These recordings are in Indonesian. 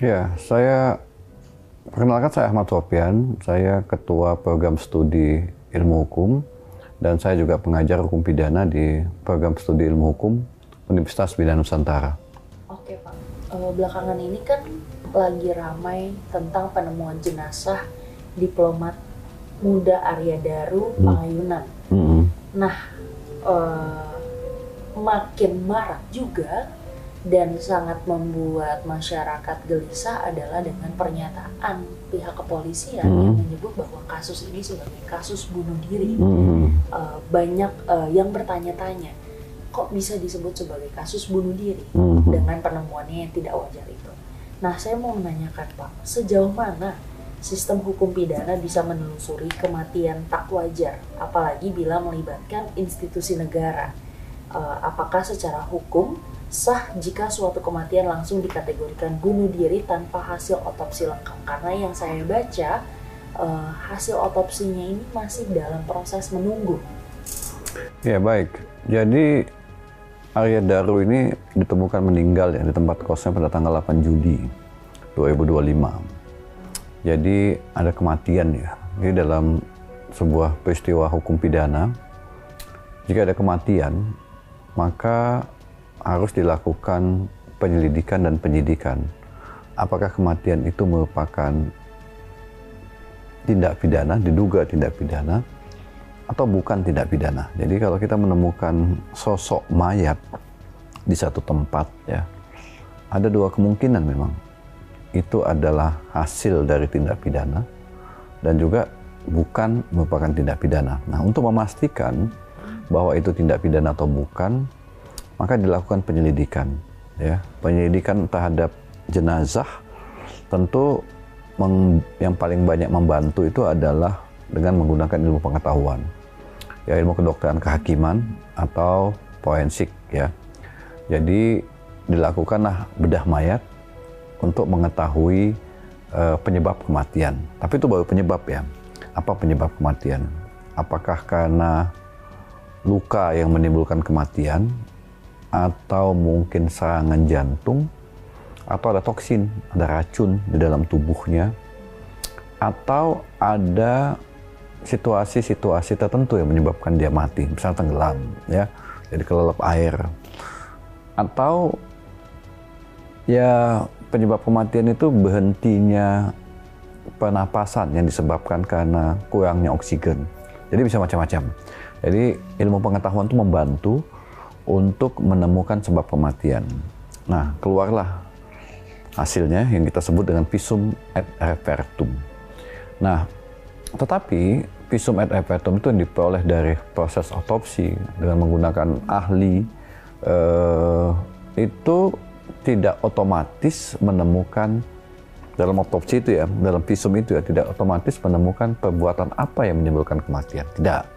Ya, perkenalkan saya Ahmad Sofyan, saya Ketua Program Studi Ilmu Hukum, dan saya juga pengajar hukum pidana di Program Studi Ilmu Hukum Universitas Bina Nusantara. Oke Pak, belakangan ini kan lagi ramai tentang penemuan jenazah diplomat muda Arya Daru Pangayunan. Nah, makin marak juga dan sangat membuat masyarakat gelisah adalah dengan pernyataan pihak kepolisian yang menyebut bahwa kasus ini sebagai kasus bunuh diri. Banyak yang bertanya-tanya, kok bisa disebut sebagai kasus bunuh diri dengan penemuannya yang tidak wajar itu. Nah, saya mau menanyakan Pak, sejauh mana sistem hukum pidana bisa menelusuri kematian tak wajar, apalagi bila melibatkan institusi negara? Apakah secara hukum sah jika suatu kematian langsung dikategorikan bunuh diri tanpa hasil otopsi lengkap? Karena yang saya baca, hasil otopsinya ini masih dalam proses menunggu. Ya, baik. Jadi Arya Daru ini ditemukan meninggal ya di tempat kosnya pada tanggal 8 Juli 2025. Jadi ada kematian ya. Jadi dalam sebuah peristiwa hukum pidana, jika ada kematian, maka harus dilakukan penyelidikan dan penyidikan. Apakah kematian itu merupakan tindak pidana, diduga tindak pidana, atau bukan tindak pidana. Jadi kalau kita menemukan sosok mayat di satu tempat, ya, ada dua kemungkinan memang. Itu adalah hasil dari tindak pidana dan juga bukan merupakan tindak pidana. Nah, untuk memastikan bahwa itu tindak pidana atau bukan, maka dilakukan penyelidikan. Ya, penyelidikan terhadap jenazah tentu yang paling banyak membantu itu adalah dengan menggunakan ilmu pengetahuan, ya, ilmu kedokteran kehakiman atau forensik. Ya, jadi dilakukanlah bedah mayat untuk mengetahui penyebab kematian. Tapi itu baru penyebab ya. Apa penyebab kematian? Apakah karena luka yang menimbulkan kematian, atau mungkin serangan jantung, atau ada toksin, ada racun di dalam tubuhnya, atau ada situasi-situasi tertentu yang menyebabkan dia mati, misalnya tenggelam, ya, jadi kelelep air, atau ya penyebab kematian itu berhentinya pernapasan yang disebabkan karena kurangnya oksigen. Jadi bisa macam-macam. Jadi ilmu pengetahuan itu membantu untuk menemukan sebab kematian. Nah, keluarlah hasilnya yang kita sebut dengan visum et repertum. Nah, tetapi visum et repertum itu yang diperoleh dari proses otopsi dengan menggunakan ahli, itu tidak otomatis menemukan dalam otopsi itu ya, dalam visum itu ya, tidak otomatis menemukan perbuatan apa yang menimbulkan kematian. Tidak.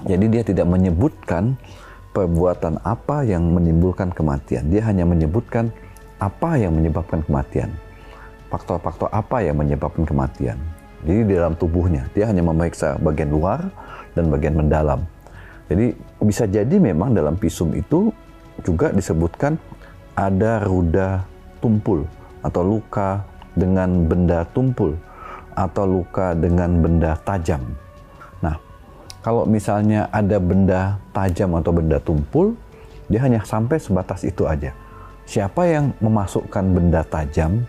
Jadi dia tidak menyebutkan perbuatan apa yang menimbulkan kematian. Dia hanya menyebutkan apa yang menyebabkan kematian. Faktor-faktor apa yang menyebabkan kematian. Jadi di dalam tubuhnya, dia hanya memeriksa bagian luar dan bagian mendalam. Jadi bisa jadi memang dalam visum itu juga disebutkan ada ruda tumpul atau luka dengan benda tumpul atau luka dengan benda tajam. Nah, kalau misalnya ada benda tajam atau benda tumpul, dia hanya sampai sebatas itu aja. Siapa yang memasukkan benda tajam,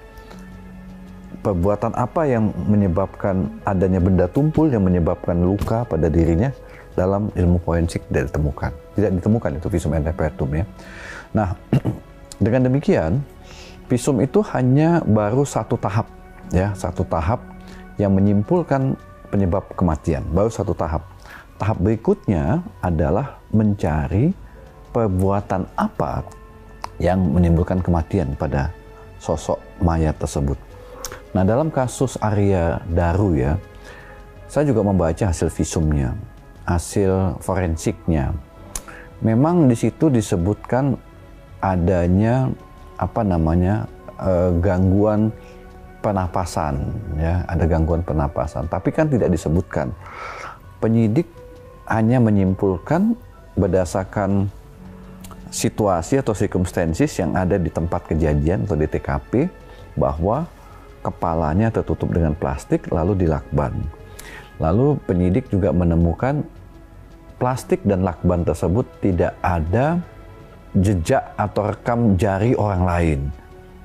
perbuatan apa yang menyebabkan adanya benda tumpul yang menyebabkan luka pada dirinya, dalam ilmu forensik tidak ditemukan itu visum et repertum ya. Nah, dengan demikian visum itu hanya baru satu tahap ya, satu tahap yang menyimpulkan penyebab kematian, baru satu tahap. Tahap berikutnya adalah mencari perbuatan apa yang menimbulkan kematian pada sosok mayat tersebut. Nah, dalam kasus Arya Daru ya, saya juga membaca hasil visumnya, hasil forensiknya. Memang di situ disebutkan adanya gangguan pernapasan ya, ada gangguan pernapasan. Tapi kan tidak disebutkan. Penyidik hanya menyimpulkan berdasarkan situasi atau circumstances yang ada di tempat kejadian atau di TKP bahwa kepalanya tertutup dengan plastik lalu dilakban. Lalu penyidik juga menemukan plastik dan lakban tersebut tidak ada jejak atau rekam jari orang lain,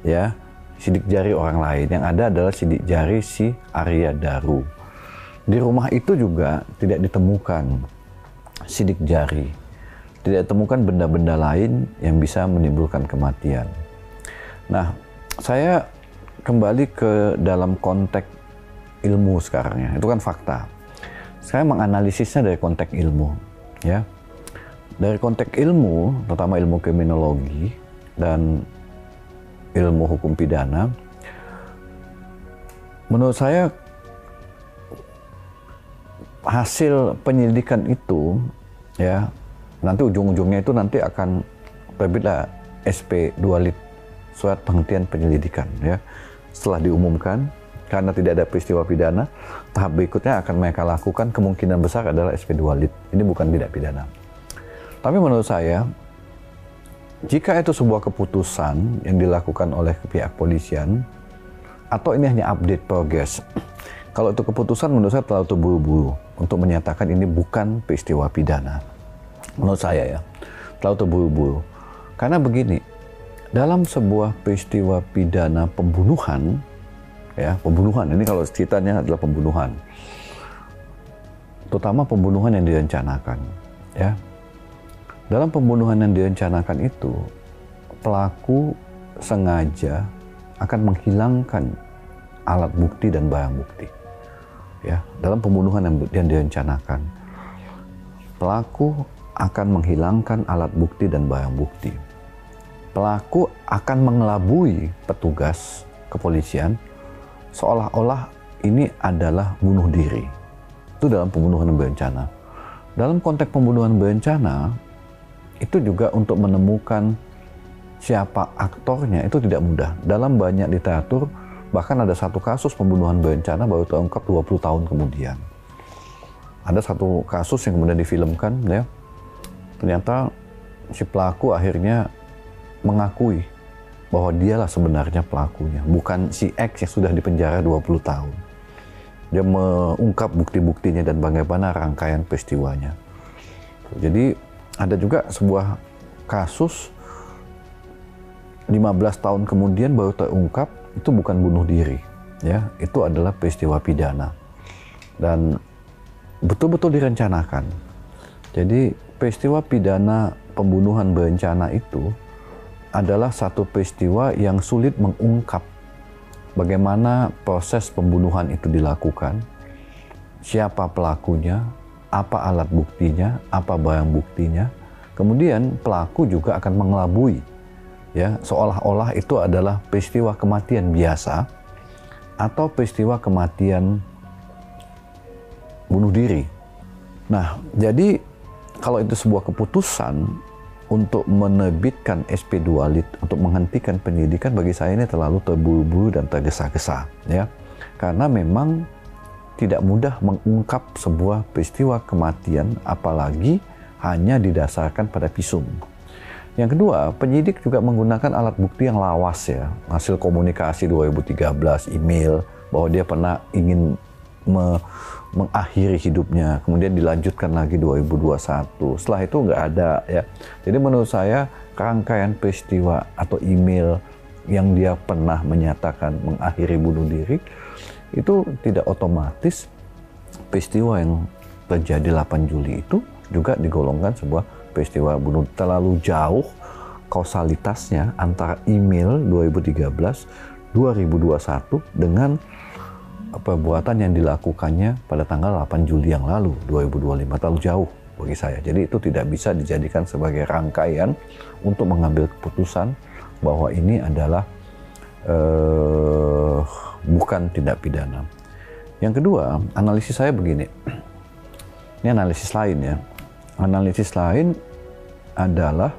ya, sidik jari orang lain. Yang ada adalah sidik jari si Arya Daru. Di rumah itu juga tidak ditemukan sidik jari, tidak ditemukan benda-benda lain yang bisa menimbulkan kematian. Nah, saya kembali ke dalam konteks ilmu sekarang ya, itu kan fakta. Saya menganalisisnya dari konteks ilmu, ya. Dari konteks ilmu, terutama ilmu kriminologi dan ilmu hukum pidana, menurut saya hasil penyelidikan itu, ya, nanti ujung-ujungnya itu nanti akan terbitlah SP2 Lit, surat penghentian penyelidikan, ya. Setelah diumumkan, karena tidak ada peristiwa pidana, tahap berikutnya akan mereka lakukan kemungkinan besar adalah SP2 Lit. Ini bukan tidak pidana. Tapi menurut saya, jika itu sebuah keputusan yang dilakukan oleh pihak polisian, atau ini hanya update progress, kalau itu keputusan menurut saya terlalu terburu-buru untuk menyatakan ini bukan peristiwa pidana. Menurut saya ya, terlalu terburu-buru. Karena begini, dalam sebuah peristiwa pidana pembunuhan, ya, pembunuhan ini kalau ceritanya adalah pembunuhan, terutama pembunuhan yang direncanakan, ya. Dalam pembunuhan yang direncanakan itu, pelaku sengaja akan menghilangkan alat bukti dan barang bukti, ya. Dalam pembunuhan yang direncanakan, pelaku akan menghilangkan alat bukti dan barang bukti. Pelaku akan mengelabui petugas kepolisian seolah-olah ini adalah bunuh diri. Itu dalam pembunuhan berencana. Dalam konteks pembunuhan berencana, itu juga untuk menemukan siapa aktornya itu tidak mudah. Dalam banyak literatur, bahkan ada satu kasus pembunuhan berencana baru terungkap 20 tahun kemudian. Ada satu kasus yang kemudian difilmkan, ya. Ternyata si pelaku akhirnya mengakui bahwa dialah sebenarnya pelakunya, bukan si X yang sudah dipenjara 20 tahun. Dia mengungkap bukti-buktinya dan bagaimana rangkaian peristiwanya. Jadi ada juga sebuah kasus 15 tahun kemudian baru terungkap, itu bukan bunuh diri, ya, itu adalah peristiwa pidana dan betul-betul direncanakan. Jadi peristiwa pidana pembunuhan berencana itu adalah satu peristiwa yang sulit mengungkap bagaimana proses pembunuhan itu dilakukan, siapa pelakunya, apa alat buktinya, apa barang buktinya. Kemudian pelaku juga akan mengelabui, ya, seolah-olah itu adalah peristiwa kematian biasa atau peristiwa kematian bunuh diri. Nah, jadi kalau itu sebuah keputusan untuk menerbitkan SP2 Lit untuk menghentikan penyidikan, bagi saya ini terlalu terburu-buru dan tergesa-gesa, ya. Karena memang tidak mudah mengungkap sebuah peristiwa kematian, apalagi hanya didasarkan pada visum. Yang kedua, penyidik juga menggunakan alat bukti yang lawas, ya. Hasil komunikasi 2013, email, bahwa dia pernah ingin mengakhiri hidupnya, kemudian dilanjutkan lagi 2021. Setelah itu nggak ada, ya. Jadi menurut saya, rangkaian peristiwa atau email yang dia pernah menyatakan mengakhiri bunuh diri, itu tidak otomatis peristiwa yang terjadi 8 Juli itu juga digolongkan sebuah peristiwa bunuh. Terlalu jauh kausalitasnya antara email 2013, 2021 dengan perbuatan yang dilakukannya pada tanggal 8 Juli yang lalu, 2025, terlalu jauh bagi saya. Jadi itu tidak bisa dijadikan sebagai rangkaian untuk mengambil keputusan bahwa ini adalah bukan tindak pidana. Yang kedua, analisis saya begini. Ini analisis lain, ya. Analisis lain adalah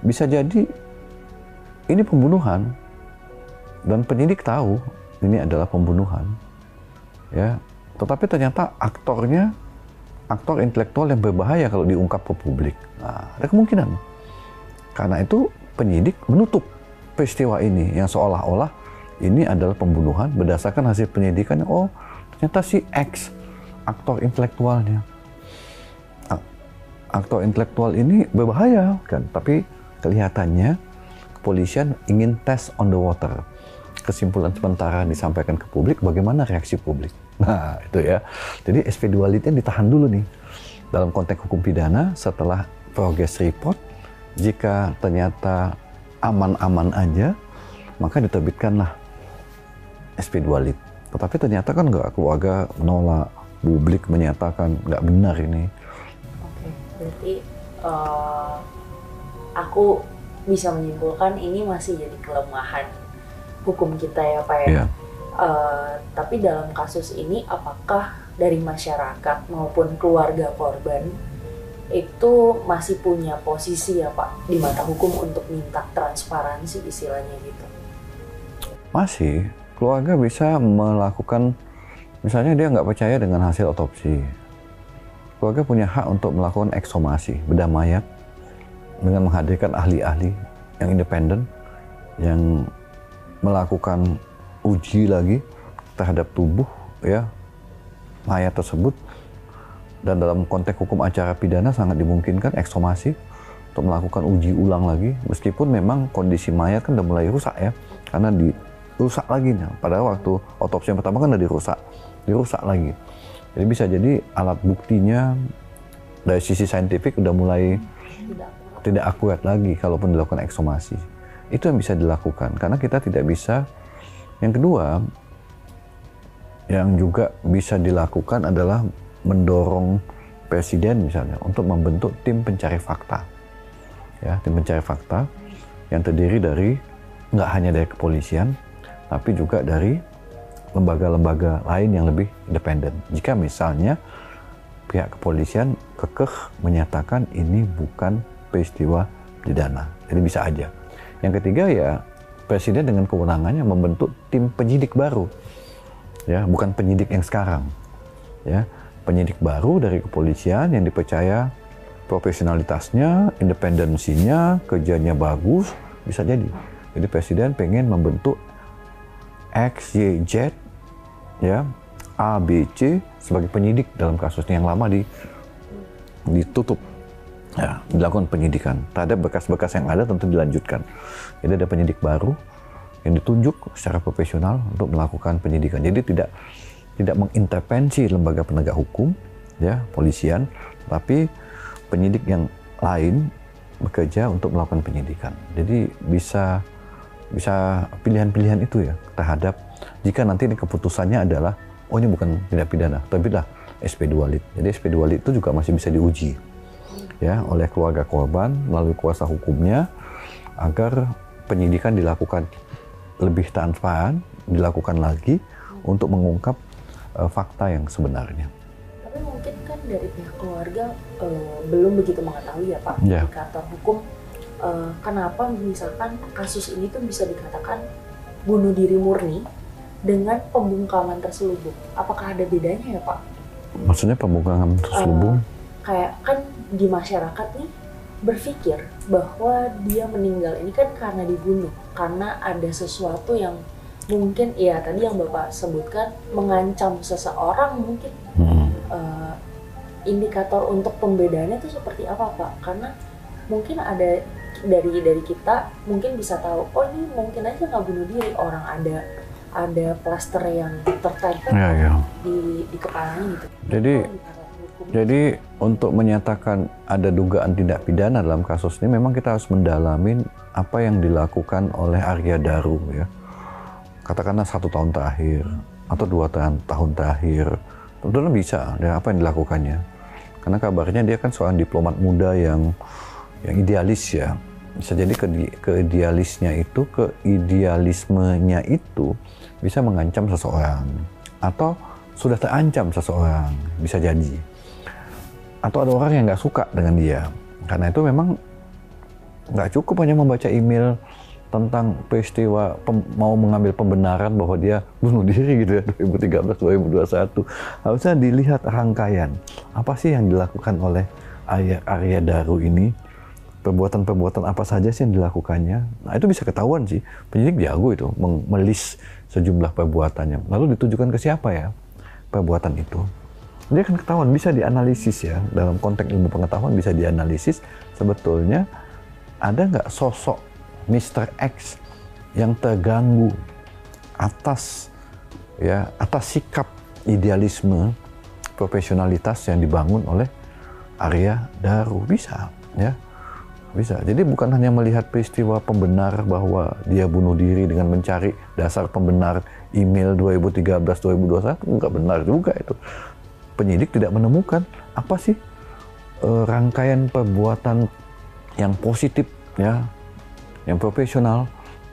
bisa jadi ini pembunuhan dan penyidik tahu ini adalah pembunuhan, ya. Tetapi ternyata aktornya aktor intelektual yang berbahaya kalau diungkap ke publik. Nah, ada kemungkinan. Karena itu penyidik menutup peristiwa ini yang seolah-olah ini adalah pembunuhan berdasarkan hasil penyidikan. Oh, ternyata si X aktor intelektualnya. Aktor intelektual ini berbahaya kan, tapi kelihatannya kepolisian ingin test on the water. Kesimpulan sementara disampaikan ke publik, bagaimana reaksi publik. Nah, itu ya. Jadi SP2 lead-nya ditahan dulu nih. Dalam konteks hukum pidana, setelah progress report, jika ternyata aman-aman aja, maka diterbitkanlah SP2 lead. Tetapi ternyata kan nggak, keluarga menolak, publik menyatakan nggak benar ini. Oke, berarti aku bisa menyimpulkan ini masih jadi kelemahan hukum kita ya Pak ya. Yeah. Tapi dalam kasus ini apakah dari masyarakat maupun keluarga korban itu masih punya posisi ya Pak di mata hukum untuk minta transparansi istilahnya gitu? Masih, keluarga bisa melakukan, misalnya dia nggak percaya dengan hasil otopsi. Keluarga punya hak untuk melakukan ekshumasi, bedah mayat, dengan menghadirkan ahli-ahli yang independen, yang melakukan uji lagi terhadap tubuh ya mayat tersebut. Dan dalam konteks hukum acara pidana sangat dimungkinkan ekshumasi untuk melakukan uji ulang lagi, meskipun memang kondisi mayat kan udah mulai rusak ya, karena dirusak lagi. Nah, padahal waktu otopsi yang pertama kan udah dirusak lagi. Jadi bisa jadi alat buktinya dari sisi saintifik udah mulai tidak akurat lagi kalaupun dilakukan ekshumasi. Itu yang bisa dilakukan, karena kita tidak bisa. Yang kedua, yang juga bisa dilakukan adalah mendorong presiden misalnya untuk membentuk tim pencari fakta. Ya, tim pencari fakta yang terdiri dari nggak hanya dari kepolisian, tapi juga dari lembaga-lembaga lain yang lebih independen. Jika misalnya pihak kepolisian kekeh menyatakan ini bukan peristiwa pidana, jadi bisa aja. Yang ketiga ya, presiden dengan kewenangannya membentuk tim penyidik baru, ya, bukan penyidik yang sekarang, ya, penyidik baru dari kepolisian yang dipercaya profesionalitasnya, independensinya, kerjanya bagus, bisa jadi. Jadi presiden pengen membentuk X, Y, Z, ya, A, B, C sebagai penyidik dalam kasusnya yang lama ditutup. Ya, dilakukan penyidikan. Terhadap bekas-bekas yang ada tentu dilanjutkan. Jadi ada penyidik baru yang ditunjuk secara profesional untuk melakukan penyidikan. Jadi tidak mengintervensi lembaga penegak hukum, ya, polisian, tapi penyidik yang lain bekerja untuk melakukan penyidikan. Jadi bisa pilihan-pilihan itu ya terhadap jika nanti ini keputusannya adalah oh ini bukan tindak pidana, terbitlah SP2 lead. Jadi SP2 lead itu juga masih bisa diuji ya oleh keluarga korban melalui kuasa hukumnya agar penyidikan dilakukan lebih transparan, dilakukan lagi untuk mengungkap fakta yang sebenarnya. Tapi mungkin kan dari pihak keluarga belum begitu mengetahui ya Pak, indikator hukum kenapa misalkan kasus ini tuh bisa dikatakan bunuh diri murni dengan pembungkaman terselubung. Apakah ada bedanya ya Pak? Maksudnya pembungkaman terselubung? Kayak kan di masyarakat nih berpikir bahwa dia meninggal ini kan karena dibunuh, karena ada sesuatu yang mungkin ya tadi yang Bapak sebutkan mengancam seseorang mungkin. Indikator untuk pembedaannya itu seperti apa Pak? Karena mungkin ada dari kita mungkin bisa tahu oh ini mungkin aja nggak bunuh diri, orang ada plaster yang tertempel di kepalanya gitu. Jadi untuk menyatakan ada dugaan tindak pidana dalam kasus ini memang kita harus mendalamin apa yang dilakukan oleh Arya Daru ya. Katakanlah 1 tahun terakhir atau 2 tahun terakhir. Tentunya bisa ya, apa yang dilakukannya. Karena kabarnya dia kan seorang diplomat muda yang idealis ya. Bisa jadi keidealismenya itu bisa mengancam seseorang atau sudah terancam seseorang, bisa jadi. Atau ada orang yang nggak suka dengan dia. Karena itu memang nggak cukup hanya membaca email tentang peristiwa mau mengambil pembenaran bahwa dia bunuh diri gitu ya 2013-2021. Harusnya dilihat rangkaian apa sih yang dilakukan oleh Arya Daru ini perbuatan-perbuatan apa saja sih yang dilakukannya. Nah itu bisa ketahuan sih, penyidik jago itu melis sejumlah perbuatannya. Lalu ditujukan ke siapa ya perbuatan itu. Dia akan ketahuan, bisa dianalisis ya, dalam konteks ilmu pengetahuan bisa dianalisis sebetulnya ada nggak sosok Mr. X yang terganggu atas sikap idealisme profesionalitas yang dibangun oleh Arya Daru. Bisa ya, bisa. Jadi bukan hanya melihat peristiwa pembenar bahwa dia bunuh diri dengan mencari dasar pembenar email 2013-2021, nggak benar juga itu. Penyidik tidak menemukan apa sih rangkaian perbuatan yang positif ya, yang profesional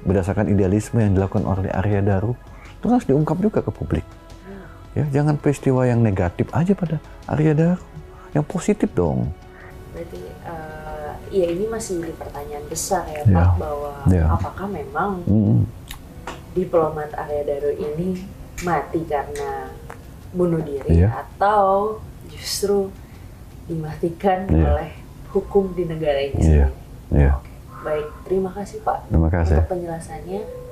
berdasarkan idealisme yang dilakukan oleh Arya Daru. Itu harus diungkap juga ke publik. Ya, jangan peristiwa yang negatif aja pada Arya Daru, yang positif dong. Berarti ya ini masih pertanyaan besar ya Pak, bahwa apakah memang diplomat Arya Daru ini mati karena bunuh diri atau justru dimatikan oleh hukum di negara ini sendiri. Oke. Baik, terima kasih Pak untuk penjelasannya.